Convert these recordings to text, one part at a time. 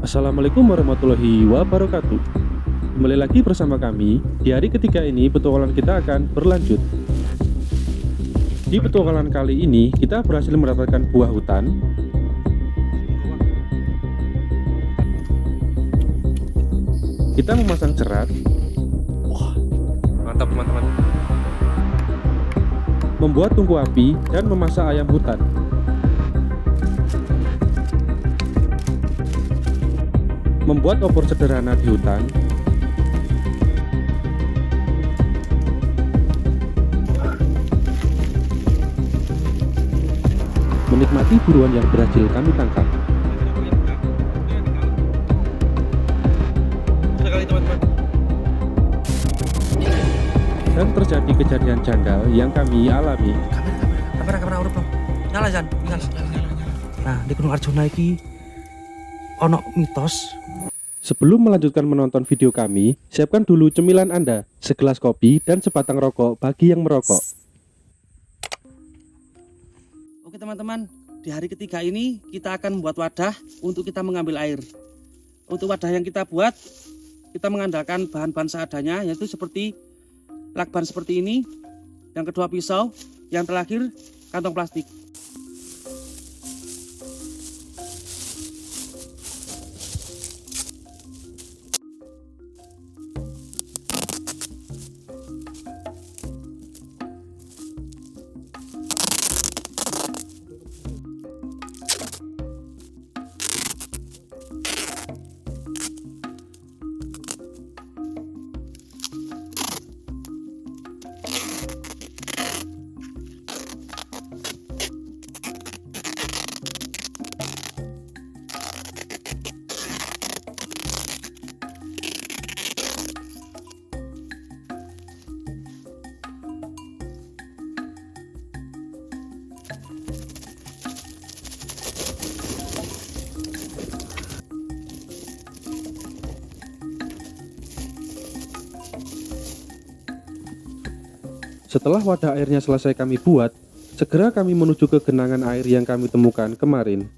Assalamualaikum warahmatullahi wabarakatuh. Kembali lagi bersama kami. Di hari ketiga ini petualangan kita akan berlanjut. Di petualangan kali ini kita berhasil mendapatkan buah hutan. Kita memasang cerat. Wah, mantap teman-teman. Membuat tungku api dan memasak ayam hutan. Membuat opor sederhana di hutan. Menikmati buruan yang berhasil kami tangkap. Sekali teman-teman. Dan terjadi kejadian janggal yang kami alami. Kamera urut bro. Nyala Jan, nyala. Nah, di Gunung Arjuna iki ono mitos. Sebelum melanjutkan menonton video kami, siapkan dulu cemilan Anda, segelas kopi dan sebatang rokok bagi yang merokok. Oke teman-teman, di hari ketiga ini kita akan membuat wadah untuk kita mengambil air. Untuk wadah yang kita buat, kita mengandalkan bahan-bahan seadanya, yaitu seperti lakban seperti ini, yang kedua pisau, yang terakhir kantong plastik. Setelah wadah airnya selesai kami buat, segera kami menuju ke genangan air yang kami temukan kemarin.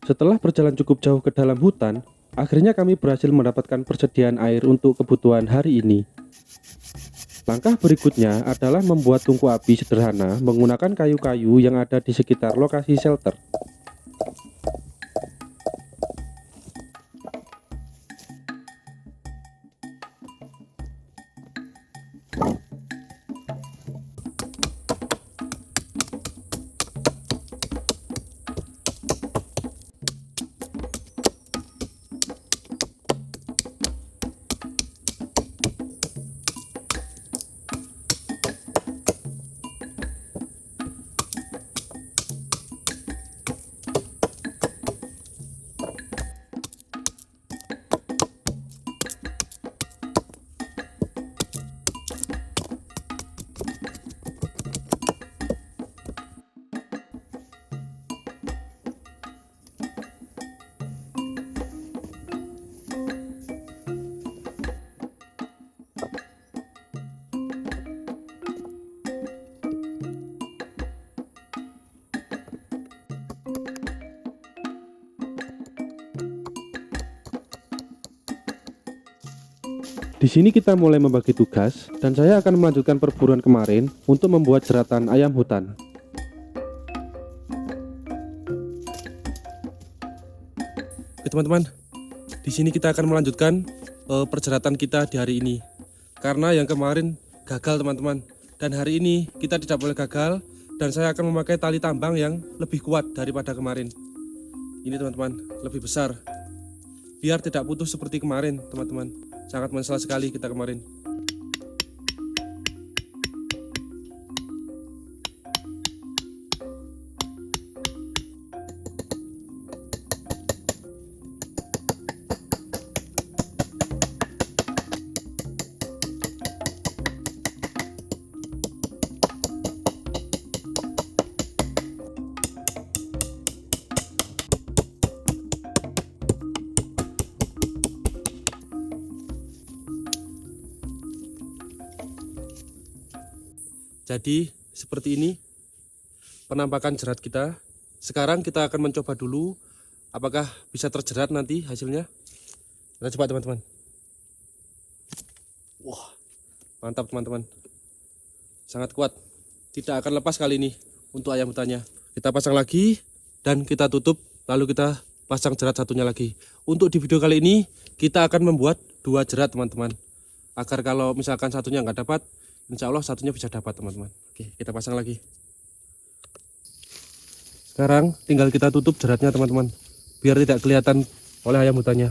Setelah berjalan cukup jauh ke dalam hutan, akhirnya kami berhasil mendapatkan persediaan air untuk kebutuhan hari ini. Langkah berikutnya adalah membuat tungku api sederhana menggunakan kayu-kayu yang ada di sekitar lokasi shelter. Di sini kita mulai membagi tugas, dan saya akan melanjutkan perburuan kemarin untuk membuat jeratan ayam hutan. Oke teman-teman, di sini kita akan melanjutkan perjeratan kita di hari ini. Karena yang kemarin gagal teman-teman, dan hari ini kita tidak boleh gagal, dan saya akan memakai tali tambang yang lebih kuat daripada kemarin. Ini teman-teman, lebih besar. Biar tidak putus seperti kemarin teman-teman. Sangat menyesal sekali kita kemarin. Jadi seperti ini penampakan jerat kita. Sekarang kita akan mencoba dulu apakah bisa terjerat nanti hasilnya. Kita coba teman-teman. Wah, mantap teman-teman. Sangat kuat. Tidak akan lepas kali ini untuk ayam hutannya. Kita pasang lagi dan kita tutup, lalu kita pasang jerat satunya lagi. Untuk di video kali ini kita akan membuat 2 jerat teman-teman, agar kalau misalkan satunya nggak dapat, insya Allah satunya bisa dapat teman-teman. Oke, kita pasang lagi. Sekarang tinggal kita tutup jeratnya teman-teman, biar tidak kelihatan oleh ayam hutannya.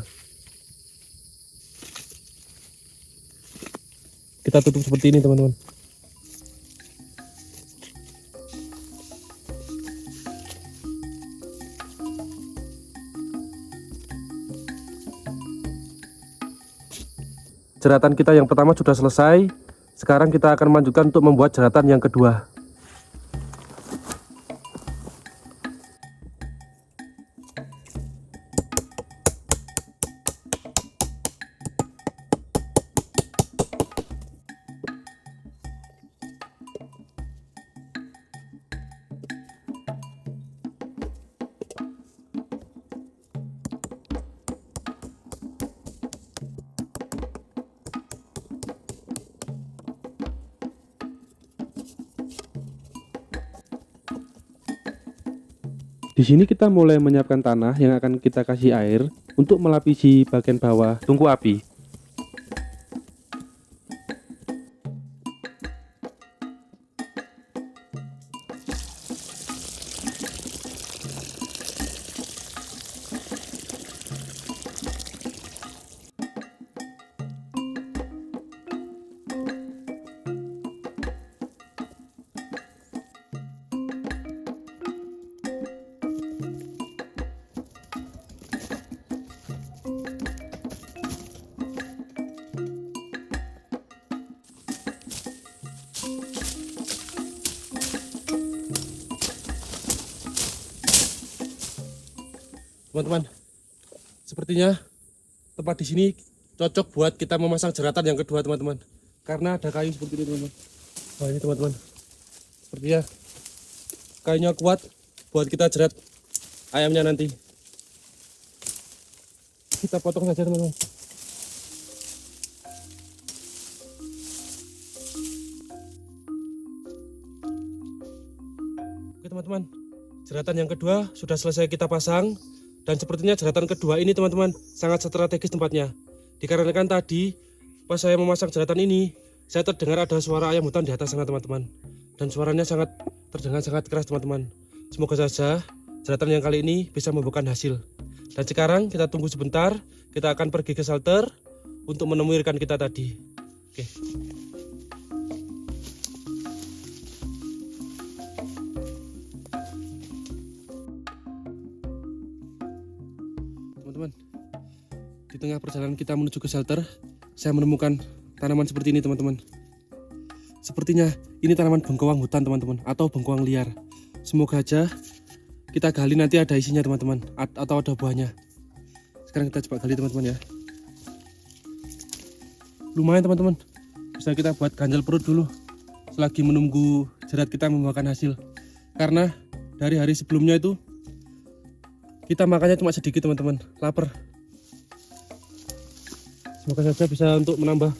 Kita tutup seperti ini teman-teman. Jeratan kita yang pertama sudah selesai. Sekarang kita akan melanjutkan untuk membuat jeratan yang kedua. Di sini kita mulai menyiapkan tanah yang akan kita kasih air untuk melapisi bagian bawah tungku api. Teman-teman, sepertinya tempat di sini cocok buat kita memasang jeratan yang kedua teman-teman, karena ada kayu seperti ini teman-teman. Wah, ini teman-teman, sepertinya kayunya kuat buat kita jerat ayamnya nanti. Kita potong saja teman-teman. Oke teman-teman, jeratan yang kedua sudah selesai kita pasang. Dan sepertinya jeratan kedua ini teman-teman sangat strategis tempatnya. Dikarenakan tadi pas saya memasang jeratan ini, saya terdengar ada suara ayam hutan di atas sana teman-teman. Dan suaranya terdengar sangat keras teman-teman. Semoga saja jeratan yang kali ini bisa membuahkan hasil. Dan sekarang kita tunggu sebentar, kita akan pergi ke shelter untuk menemui rekan kita tadi. Oke. Teman-teman, di tengah perjalanan kita menuju ke shelter, saya menemukan tanaman seperti ini teman-teman. Sepertinya ini tanaman bengkoang hutan teman-teman, atau bengkoang liar. Semoga aja kita gali nanti ada isinya teman-teman, atau ada buahnya. Sekarang kita coba gali teman-teman ya. Lumayan teman-teman, bisa kita buat ganjal perut dulu selagi menunggu jerat kita membuahkan hasil. Karena dari hari sebelumnya itu kita makannya cuma sedikit teman-teman, lapar. Semoga saja bisa untuk menambah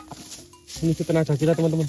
mengisi tenaga kita teman-teman.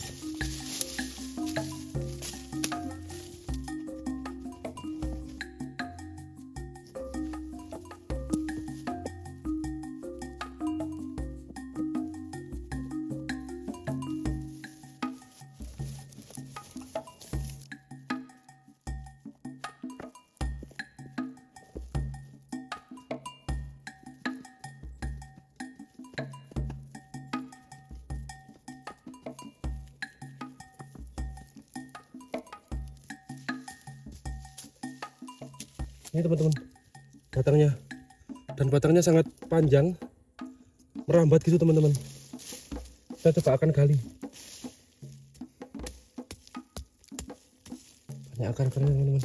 Ini teman-teman batangnya, dan batangnya sangat panjang, merambat gitu teman-teman. Kita coba akan gali. Banyak akar-akarnya teman-teman.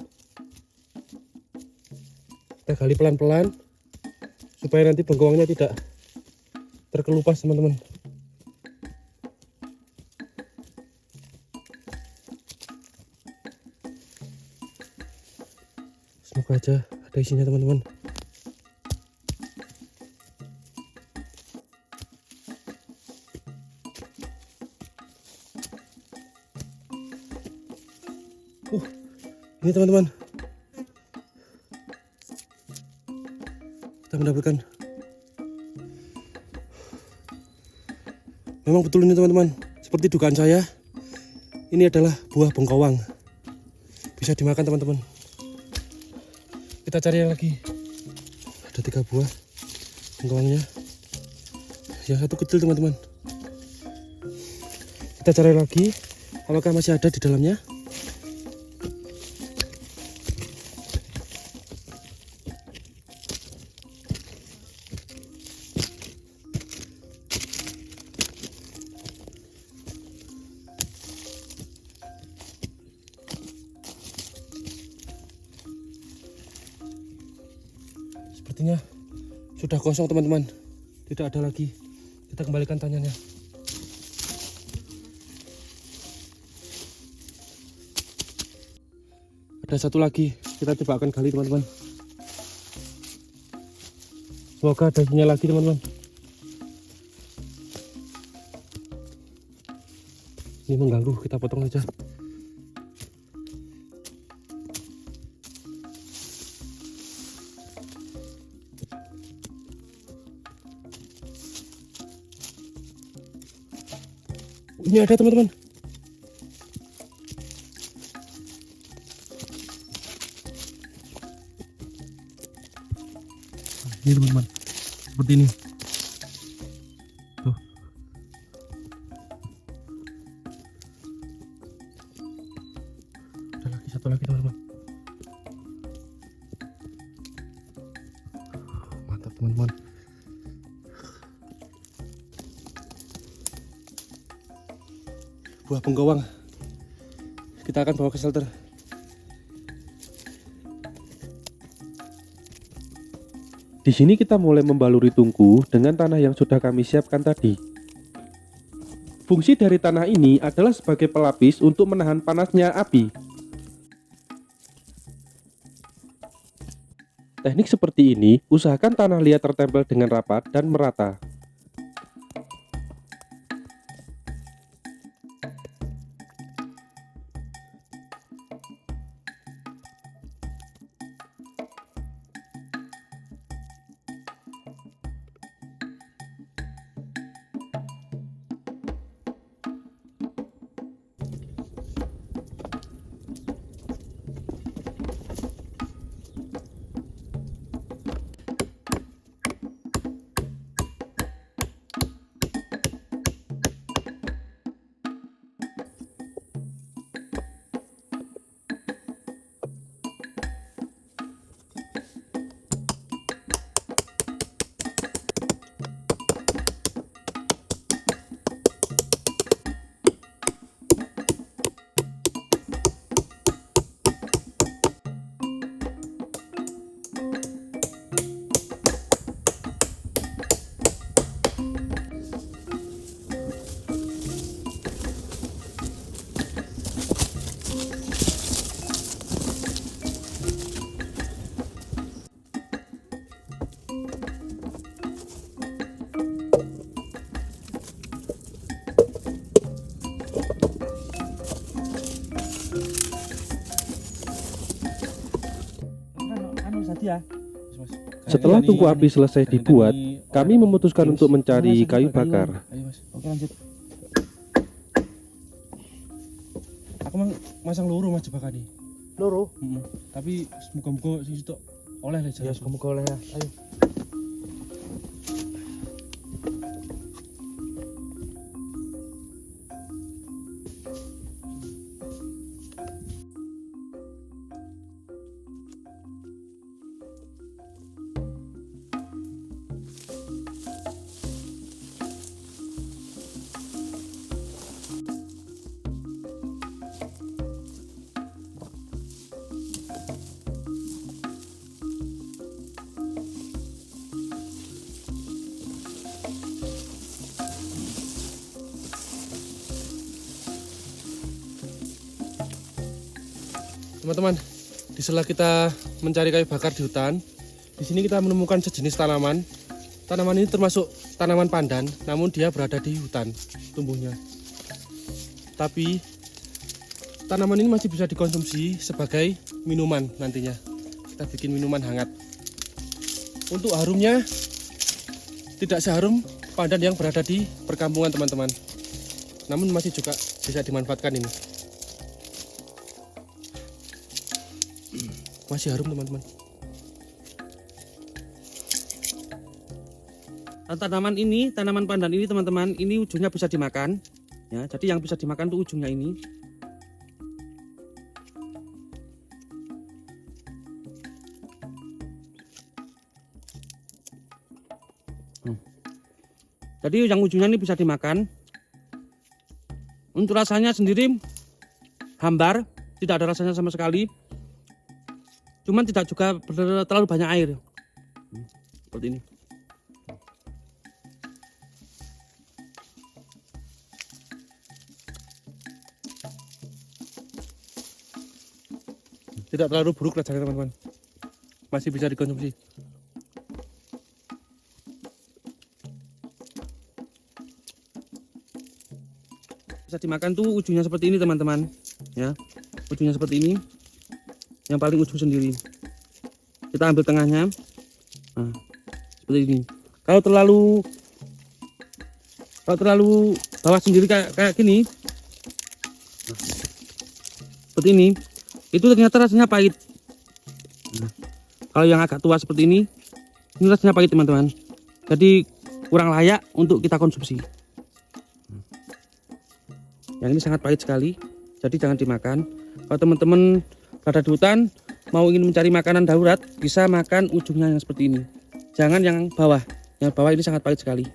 Kita gali pelan-pelan supaya nanti bengkoangnya tidak terkelupas teman-teman. Semoga aja ada isinya teman-teman. Ini teman-teman, kita mendapatkan, memang betul ini teman-teman, seperti dugaan saya, ini adalah buah bengkoang, bisa dimakan teman-teman. Kita cari yang lagi, ada 3 buah bengkoangnya, yang satu kecil teman-teman. Kita cari lagi, apakah masih ada di dalamnya. Sepertinya sudah kosong teman-teman, tidak ada lagi. Kita kembalikan tanyanya. Ada satu lagi, kita coba akan gali teman-teman. Semoga ada isinya lagi teman-teman. Ini mengganggu, kita potong saja. Ini ada teman-teman. Ini teman-teman, seperti ini. Tuh. Ada lagi, satu lagi teman-teman. Mantap teman-teman. Buah bengkoang. Kita akan bawa ke shelter. Di sini kita mulai membaluri tungku dengan tanah yang sudah kami siapkan tadi. Fungsi dari tanah ini adalah sebagai pelapis untuk menahan panasnya api. Teknik seperti ini, usahakan tanah liat tertempel dengan rapat dan merata. Setelah tungku api selesai dibuat, kami memutuskan untuk mencari kayu bakar. Ayo mas, oke lanjut. Aku mang masang loro mas jebakan nih. Loro. Tapi muga-muga sing sitok oleh lah. Ya, semoga oleh ya. Ayo. Teman-teman, di sela kita mencari kayu bakar di hutan, di sini kita menemukan sejenis tanaman. Tanaman ini termasuk tanaman pandan, namun dia berada di hutan tumbuhnya. Tapi tanaman ini masih bisa dikonsumsi sebagai minuman nantinya. Kita bikin minuman hangat. Untuk harumnya tidak seharum pandan yang berada di perkampungan teman-teman. Namun masih juga bisa dimanfaatkan ini. Masih harum teman-teman. Tanaman ini, tanaman pandan ini teman-teman, ini ujungnya bisa dimakan. Ya, jadi yang bisa dimakan itu ujungnya ini. Jadi yang ujungnya ini bisa dimakan. Untuk rasanya sendiri hambar, tidak ada rasanya sama sekali. Cuman tidak juga terlalu banyak air. Seperti ini. Tidak terlalu buruk rasanya teman-teman. Masih bisa dikonsumsi. Bisa dimakan tuh ujungnya seperti ini teman-teman. Ya, ujungnya seperti ini. Yang paling ujung sendiri. Kita ambil tengahnya. Nah, seperti ini. Kalau terlalu bawah sendiri kayak gini. Nah, seperti ini. Itu ternyata rasanya pahit. Nah, kalau yang agak tua seperti ini rasanya pahit teman-teman. Jadi kurang layak untuk kita konsumsi. Yang ini sangat pahit sekali, jadi jangan dimakan. Kalau teman-teman berada di hutan, mau ingin mencari makanan darurat, bisa makan ujungnya yang seperti ini. Jangan yang bawah. Yang bawah ini sangat pahit sekali.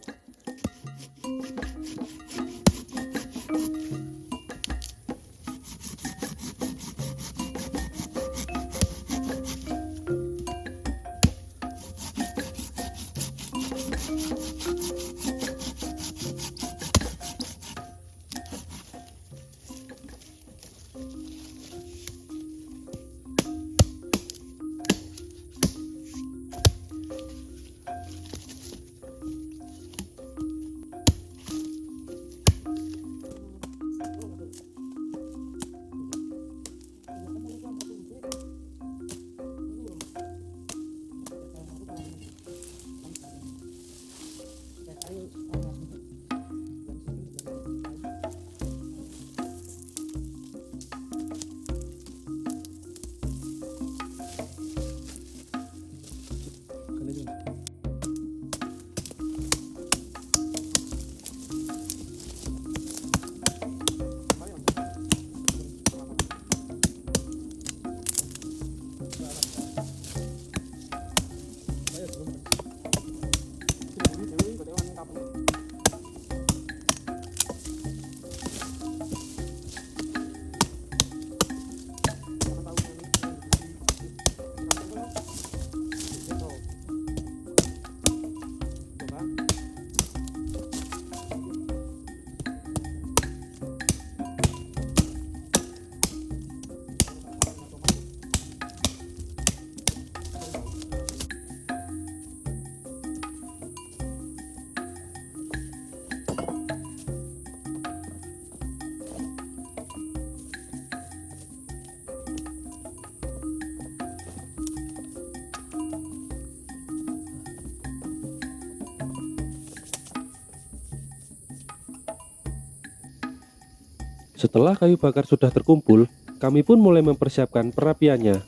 Setelah kayu bakar sudah terkumpul, kami pun mulai mempersiapkan perapiannya.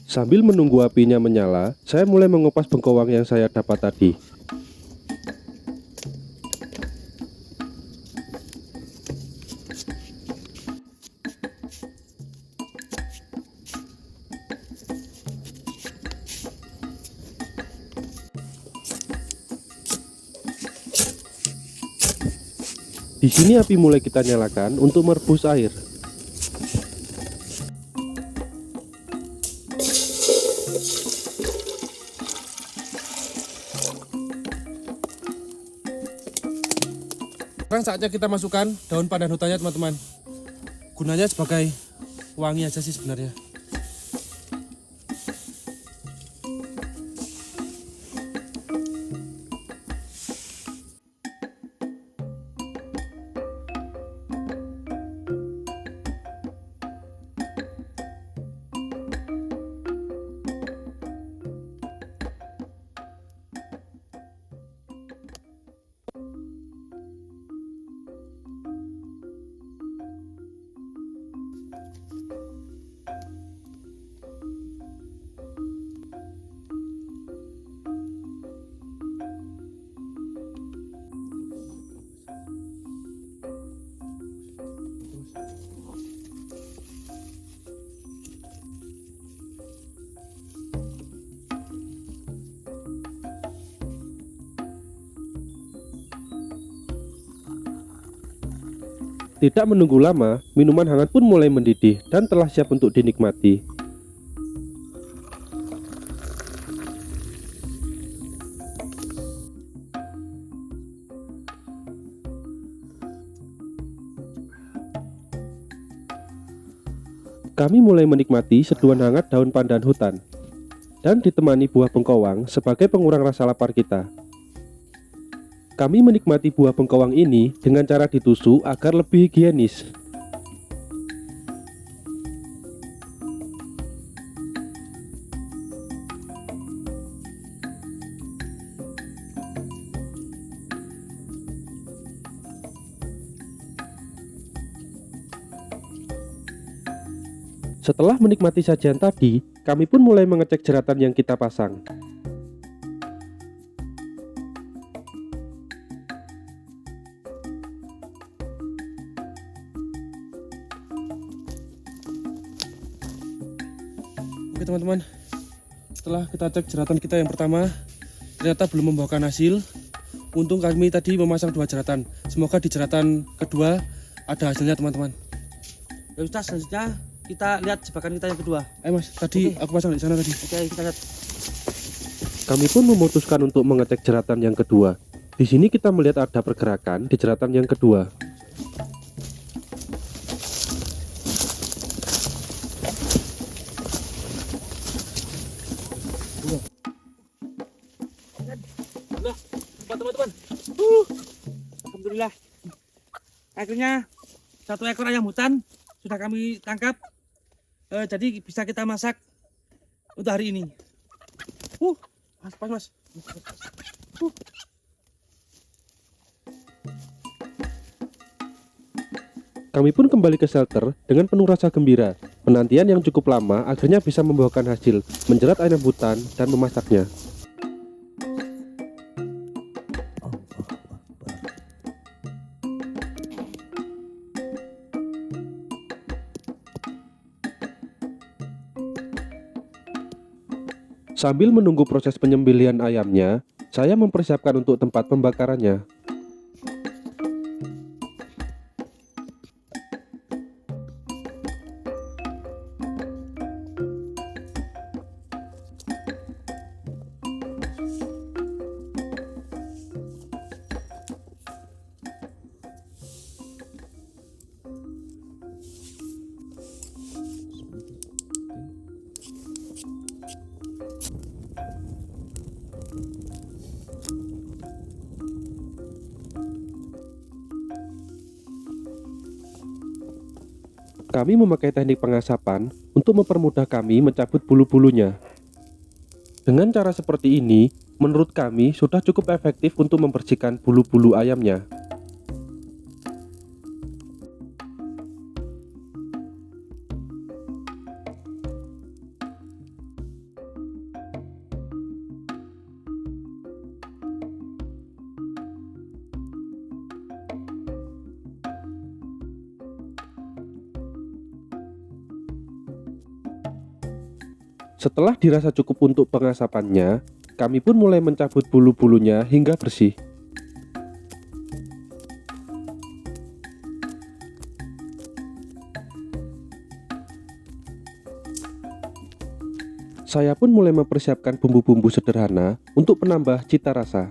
Sambil menunggu apinya menyala, saya mulai mengupas bengkoang yang saya dapat tadi. Di sini api mulai kita nyalakan untuk merebus air. Sekarang saatnya kita masukkan daun pandan hutannya teman-teman. Gunanya sebagai wangi aja sih sebenarnya. Tidak menunggu lama, minuman hangat pun mulai mendidih dan telah siap untuk dinikmati. Kami mulai menikmati seduhan hangat daun pandan hutan dan ditemani buah bengkoang sebagai pengurang rasa lapar kita. Kami menikmati buah bengkoang ini dengan cara ditusuk agar lebih higienis. Setelah menikmati sajian tadi, kami pun mulai mengecek jeratan yang kita pasang. Oke teman-teman, setelah kita cek jeratan kita yang pertama, ternyata belum membuahkan hasil. Untung kami tadi memasang 2 jeratan. Semoga di jeratan kedua ada hasilnya teman-teman. Ya sudah, selanjutnya kita lihat jebakan kita yang kedua. Ayo mas, tadi aku pasang di sana tadi. Oke, kita lihat. Kami pun memutuskan untuk mengecek jeratan yang kedua. Di sini kita melihat ada pergerakan di jeratan yang kedua. Teman-teman, alhamdulillah, akhirnya 1 ekor ayam hutan sudah kami tangkap. Jadi bisa kita masak untuk hari ini. Pas mas. Kami pun kembali ke shelter dengan penuh rasa gembira. Penantian yang cukup lama akhirnya bisa membuahkan hasil, menjerat ayam hutan dan memasaknya. Sambil menunggu proses penyembelihan ayamnya, saya mempersiapkan untuk tempat pembakarannya. Kami memakai teknik pengasapan untuk mempermudah kami mencabut bulu-bulunya. Dengan cara seperti ini, menurut kami sudah cukup efektif untuk membersihkan bulu-bulu ayamnya. Setelah dirasa cukup untuk pengasapannya, kami pun mulai mencabut bulu-bulunya hingga bersih. Saya pun mulai mempersiapkan bumbu-bumbu sederhana untuk penambah cita rasa.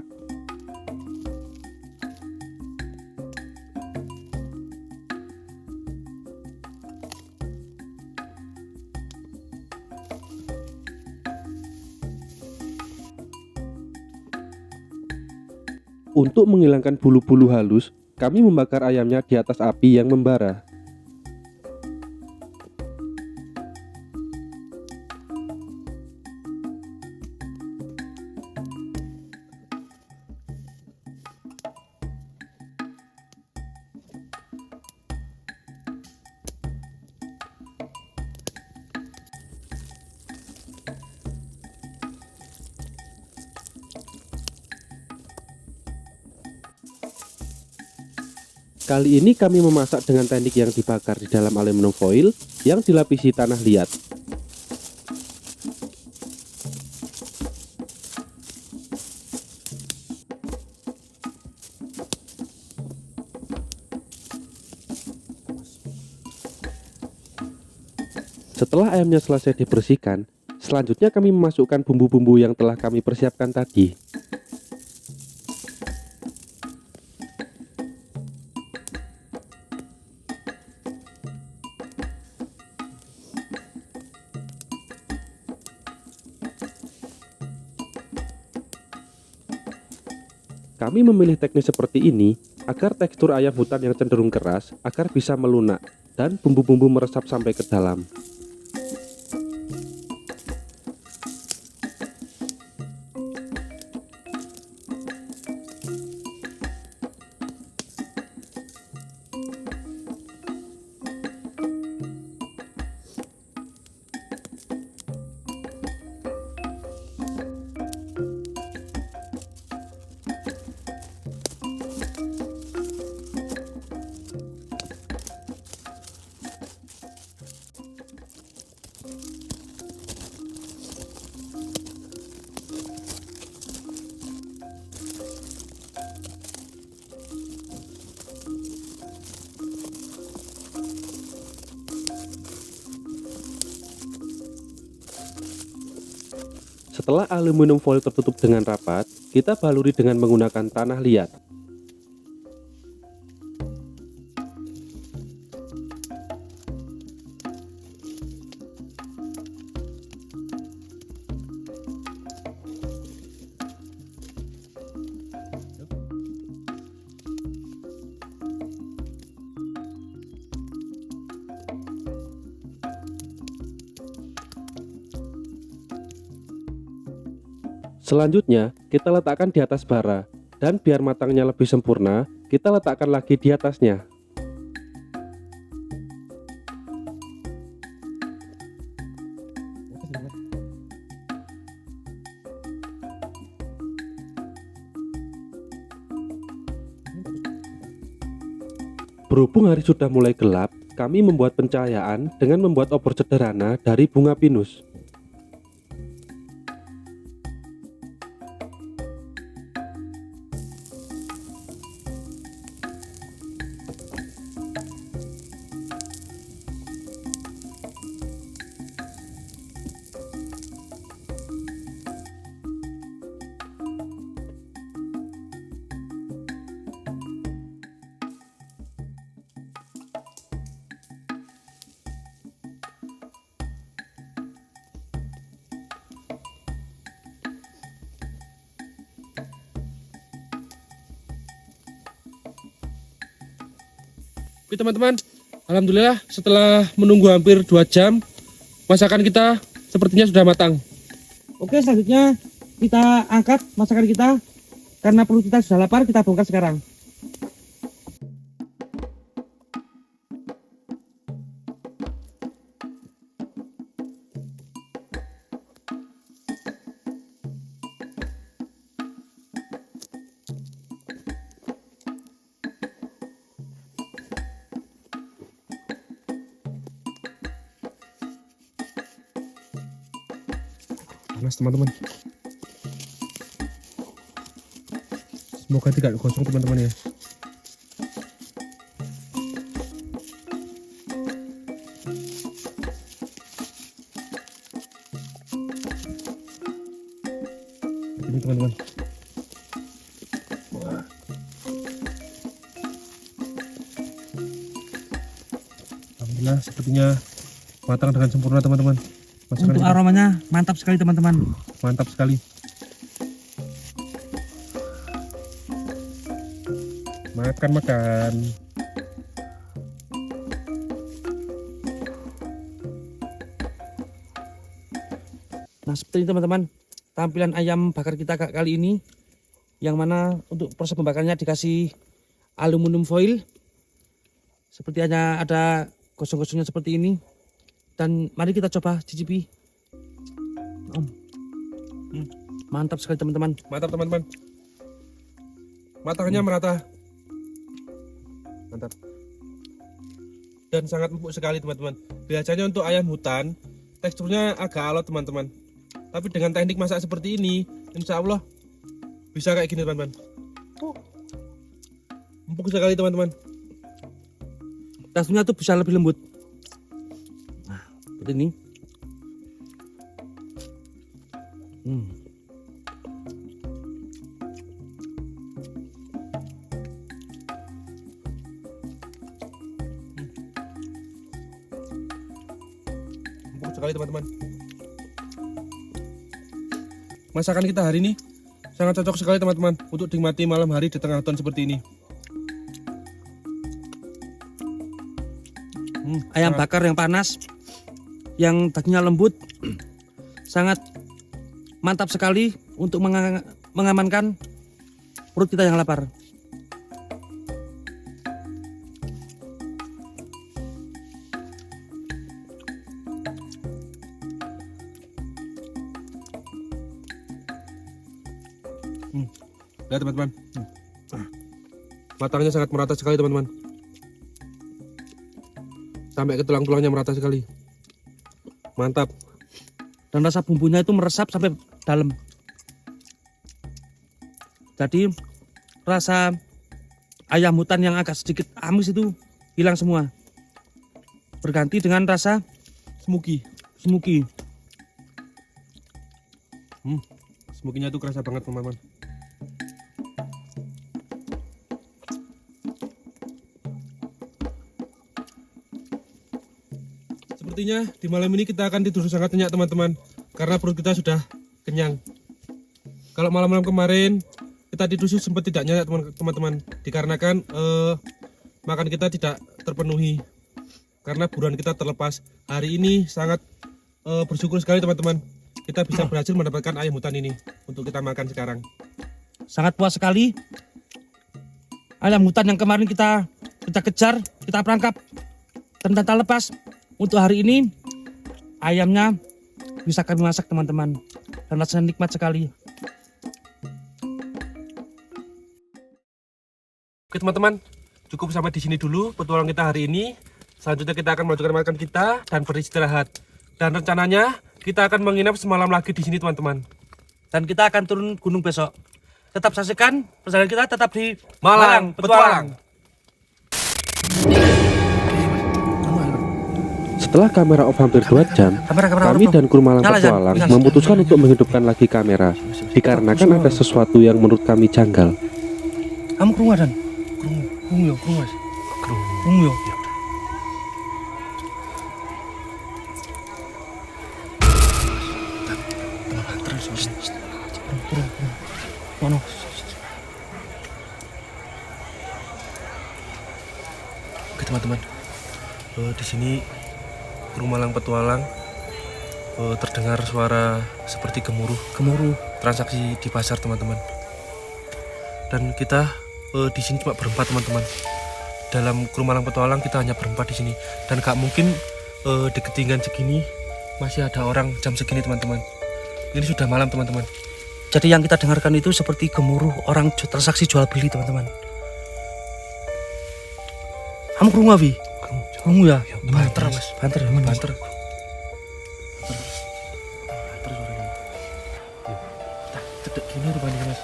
Untuk menghilangkan bulu-bulu halus, kami membakar ayamnya di atas api yang membara. Kali ini kami memasak dengan teknik yang dibakar di dalam aluminium foil yang dilapisi tanah liat. Setelah ayamnya selesai dibersihkan, selanjutnya kami memasukkan bumbu-bumbu yang telah kami persiapkan tadi. Kami memilih teknik seperti ini agar tekstur ayam hutan yang cenderung keras agar bisa melunak dan bumbu-bumbu meresap sampai ke dalam. Setelah aluminium foil tertutup dengan rapat, kita baluri dengan menggunakan tanah liat. Selanjutnya, kita letakkan di atas bara, dan biar matangnya lebih sempurna, kita letakkan lagi di atasnya. Berhubung hari sudah mulai gelap, kami membuat pencahayaan dengan membuat obor sederhana dari bunga pinus. Oke teman-teman, alhamdulillah setelah menunggu hampir 2 jam, masakan kita sepertinya sudah matang. Oke, selanjutnya kita angkat masakan kita. Karena perut kita sudah lapar, kita bongkar sekarang. Panas teman-teman. Semoga tidak gosong teman-teman ya. Alhamdulillah sepertinya matang dengan sempurna teman-teman. Masakan Untuk kita aromanya mantap sekali teman-teman. mantap sekali. Makan. Nah seperti ini teman-teman, tampilan ayam bakar kita kali ini, yang mana untuk proses pembakarnya dikasih aluminium foil, seperti hanya ada gosong-gosongnya seperti ini. Dan mari kita coba cicipi. Mantap sekali teman-teman. Mantap teman-teman. Matangnya merata. Mantap. Dan sangat empuk sekali teman-teman. Biasanya untuk ayam hutan teksturnya agak alot teman-teman. Tapi dengan teknik masak seperti ini, insya Allah bisa kayak gini teman-teman. Empuk sekali teman-teman. Teksturnya tuh bisa lebih lembut. Nah, seperti ini. Empuk sekali teman-teman. Masakan kita hari ini sangat cocok sekali teman-teman untuk dinikmati malam hari di tengah hutan seperti ini. Ayam bakar yang panas, yang dagingnya lembut, sangat mantap sekali untuk mengamankan perut kita yang lapar. Lihat teman-teman. Matangnya sangat merata sekali teman-teman. Sampai ke tulang-tulangnya merata sekali. Mantap. Dan rasa bumbunya itu meresap sampai dalam. Jadi rasa ayam hutan yang agak sedikit amis itu hilang semua. Berganti dengan rasa Smoky. Smokinya itu kerasa banget teman-teman. Sepertinya di malam ini kita akan tidur sangat nyenyak teman-teman, karena perut kita sudah kenyang. Kalau malam-malam kemarin kita tidur sempat tidak nyenyak teman-teman, dikarenakan makan kita tidak terpenuhi karena buruan kita terlepas. Hari ini sangat bersyukur sekali teman-teman, kita bisa berhasil mendapatkan ayam hutan ini untuk kita makan sekarang. sangat puas sekali. Ayam hutan yang kemarin kita kejar, kita perangkap dan kita lepas. Untuk hari ini ayamnya bisa kami masak teman-teman, dan rasanya nikmat sekali. Oke teman-teman, cukup sampai di sini dulu petualang kita hari ini. Selanjutnya kita akan melanjutkan makan kita dan beristirahat. Dan rencananya kita akan menginap semalam lagi di sini teman-teman. Dan kita akan turun gunung besok. Tetap saksikan perjalanan kita tetap di Malang Petualang. Setelah kamera off hampir 2 jam, kami dan kru Malang Petualang memutuskan untuk menghidupkan lagi kamera, dikarenakan ada sesuatu yang menurut kami janggal. Kamu kerungu Dan? Kerungu mas. Kerungu. Mana? Oke teman-teman, di sini kru Malang Petualang terdengar suara seperti gemuruh transaksi di pasar teman-teman. Dan kita di sini cuma berempat teman-teman. Dalam kru Malang Petualang kita hanya berempat di sini, dan gak mungkin di ketinggian segini masih ada orang jam segini teman-teman. Ini sudah malam teman-teman. Jadi yang kita dengarkan itu seperti gemuruh orang transaksi jual beli teman-teman. Kamu kerungu Abi? Kerungu ya? Banter mas. Banter. Banter suaranya. Kita cedek gini rupanya mas.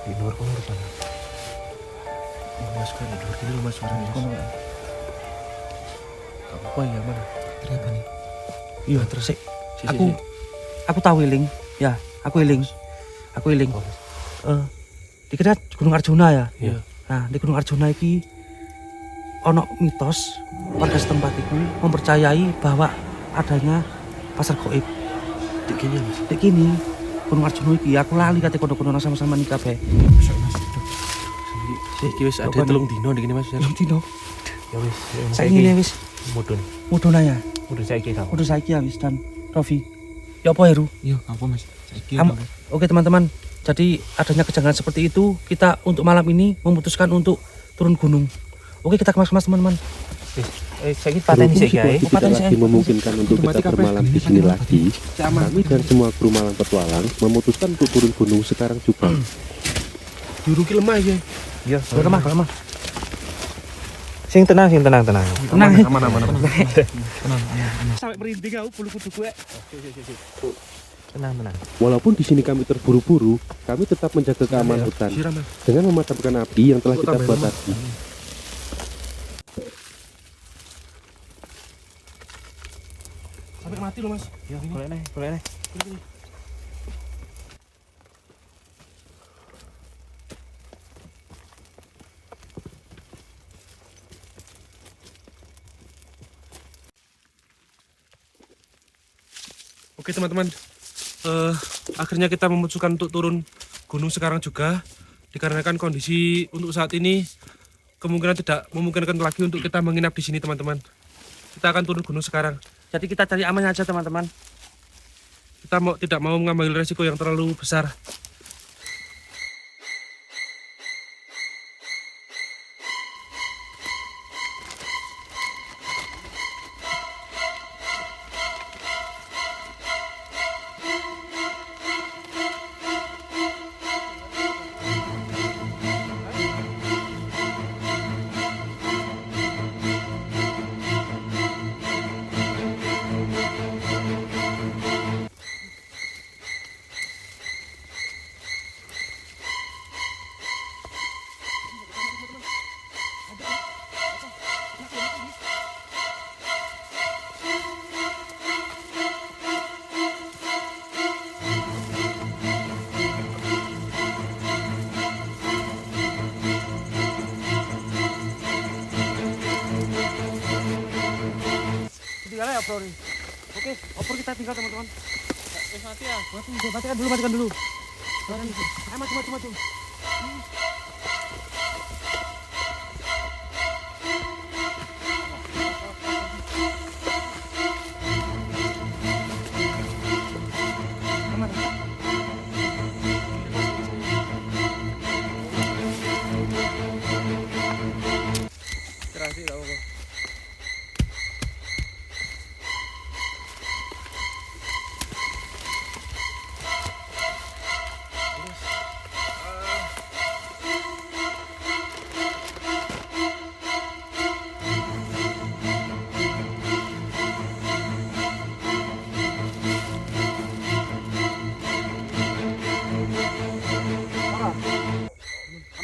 Di luar kono rupanya. Mas kan di luar gini loh mas suaranya. Gak apa-apa ya mana? Kenapa nih? Iya terus aku tahu Iling. Ya, aku Iling. Dikira Gunung Arjuna ya? Iya. Nah, di Gunung Arjuna iki ono mitos warga setempat itu mempercayai bahwa adanya pasar gaib. Dek kene Mas. Dek kene Gunung Arjuna iki aku lali kate kono-kono sama-sama nikah bae. Iki wis ada 3 dino iki Mas. Dino. Ya wis, Saiki ne wis mudun. mudun ya. Mudun saiki ta. Udah saiki ya wis dan Rofi. Ya apa Heru? Iya, apa Mas? Saiki. Oke teman-teman, jadi adanya kejanggalan seperti itu, kita untuk malam ini memutuskan untuk turun gunung. Oke, kita kemas-kemas teman-teman. Saiki pateni Berhubung sik ae. situasi tidak lagi memungkinkan untuk kita bermalam di sini lagi, kami dan semua kru Malang Petualang memutuskan untuk turun gunung sekarang juga. Juru ki lemah ya. Iya, Lemah. Sing tenang. Tenang. Aman. Sampai merinding aku bulu kudu gue. Tenang. Walaupun di sini kami terburu-buru, kami tetap menjaga keamanan hutan dengan memadamkan api yang telah kita buat tadi. Sampai mati loh Mas. Ya, golek nih. Oke teman-teman, akhirnya kita memutuskan untuk turun gunung sekarang juga, dikarenakan kondisi untuk saat ini kemungkinan tidak memungkinkan lagi untuk kita menginap di sini teman-teman. Kita akan turun gunung sekarang. Jadi kita cari aman aja teman-teman. Kita tidak mau mengambil resiko yang terlalu besar. Tinggal ya bro nih. Oke, opor kita tinggal teman-teman. Mati ya. Matikan dulu. Ayo maju.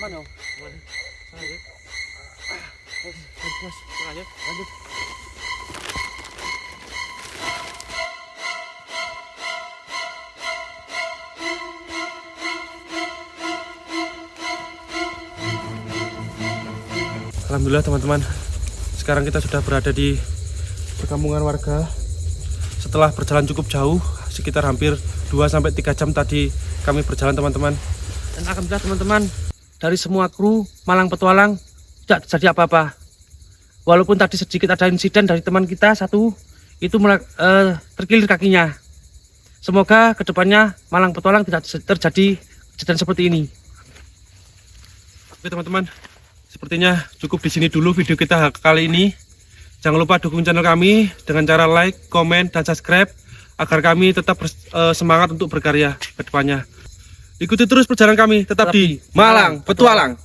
Aman ya? Lanjut. Alhamdulillah teman-teman, sekarang kita sudah berada di perkampungan warga. Setelah berjalan cukup jauh, sekitar hampir 2-3 jam tadi kami berjalan teman-teman. Dan alhamdulillah teman-teman, dari semua kru Malang Petualang tidak terjadi apa-apa. Walaupun tadi sedikit ada insiden dari teman kita satu, itu terkilir kakinya. Semoga kedepannya Malang Petualang tidak terjadi kejadian seperti ini. Oke teman-teman, sepertinya cukup di sini dulu video kita kali ini. Jangan lupa dukung channel kami dengan cara like, komen, dan subscribe agar kami tetap semangat untuk berkarya ke depannya. Ikuti terus perjalanan kami tetap di Malang Petualang.